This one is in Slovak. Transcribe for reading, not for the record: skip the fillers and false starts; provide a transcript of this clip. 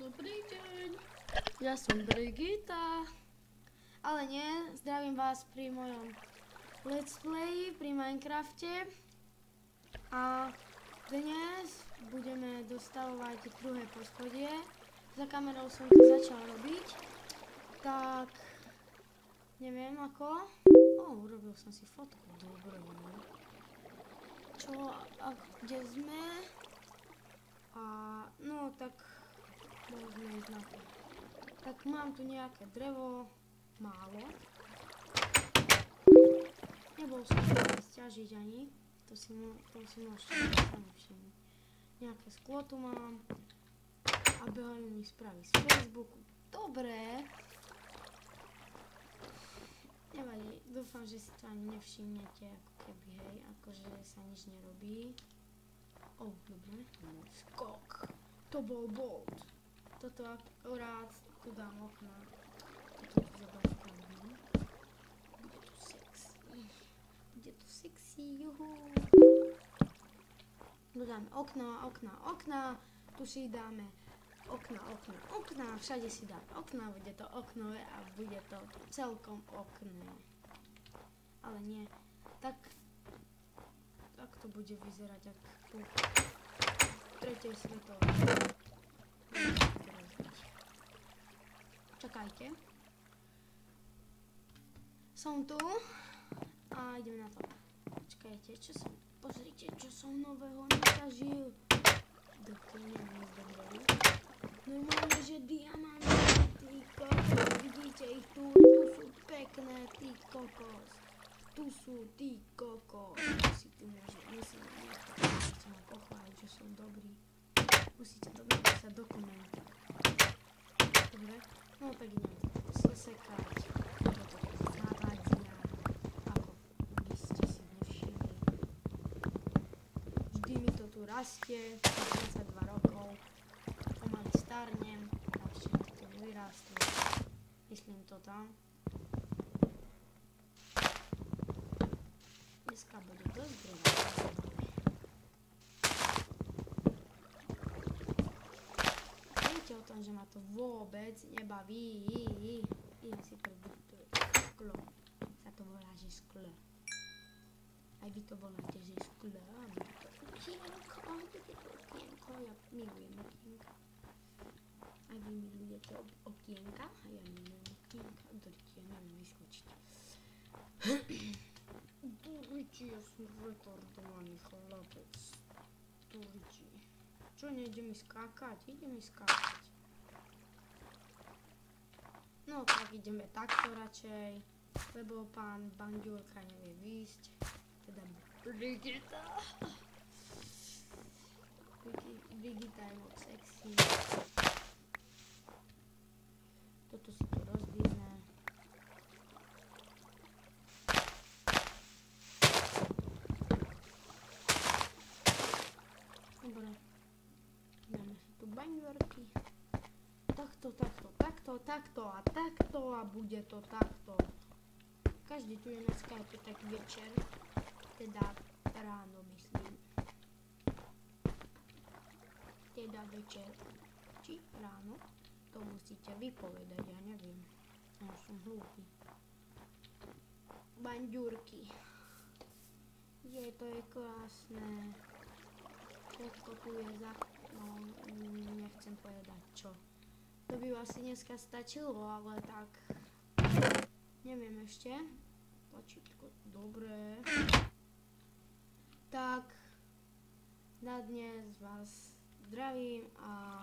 Dobrý deň, ja som Brigita. Ale nie, zdravím vás pri mojom let's play pri Minecrafte. A dnes budeme dostavovať druhé poschodie. Za kamerou som to začal robiť. Tak, neviem ako. Urobil som si fotku, dobre. Čo, kde sme? A, no tak, môžeme ísť na to. Tak mám tu nejaké drevo, málo. Nebol som sa sťažiť ani, to si môžete sami všimnúť. Nejaké sklo tu mám a behajú mi správy z Facebooku. Dobre. Nevadí, dúfam, že si to ani nevšimnete, ako keby, hej, akože sa nič nerobí. Dobre, skok. To bol bolt. Toto akorát tu dám okna. Toto tu zabavkám. Bude tu sexy. Bude tu sexy, juhu. Tu dáme okna. Tu si dáme okna. Všade si dáme okna. Bude to oknové a bude to celkom okné. Ale nie. Tak to bude vyzerať ako tretej svetovej. Čakajte. Som tu a ideme na to. Čakajte, pozrite, čo som nového natažil. Normálne, že diamanty, kokos, vidíte ich tu sú pekné, ty kokos. Tu sú ty kokos. Musím ma pochváliť, že som dobrý. Musíte dobre sa dokumentovať. Dobre? No tak idem sesekať. Toto zavadzia. Ako by ste si nevšimli. Vždy mi to tu rastie. 22 rokov. Pomaly starnem. A ešte mi to vyrastlo. Myslím to tam. Dneska bude dosť dreva. Viete o tom, že ma to vôbec nebaví. Idem si prvý sklo. Sa to volá, že sklo. Aj vy to voláte, že sklo. A bude to okienko. Ja milujem okienka. Aj vy milujete okienka. A ja milujem okienka. Dorite, ja neviem vyskočiť. Dorite, ja som retardovaný chlapec. Dorite. Čo, nejde mi skákať? Ide mi skákať. No tak ideme takto radšej, lebo pán Banďurka nevie výjsť. Teda Brigita. Brigita je moc sexy. Toto si tu rozdvíne. Dobre. Dáme si tu baňvorky. Takto a bude to takto. Každý tu je na Skype tak večer. Teda ráno myslím. Teda večer. Či ráno? To musíte vypovedať, ja neviem. Ja som hlúpy. Baňďurky. To je krásne. Všetko tu je nechcem povedať čo. To by asi dneska stačilo, ale tak neviem ešte. Tlačítko, dobre. Tak na dnes vás zdravím a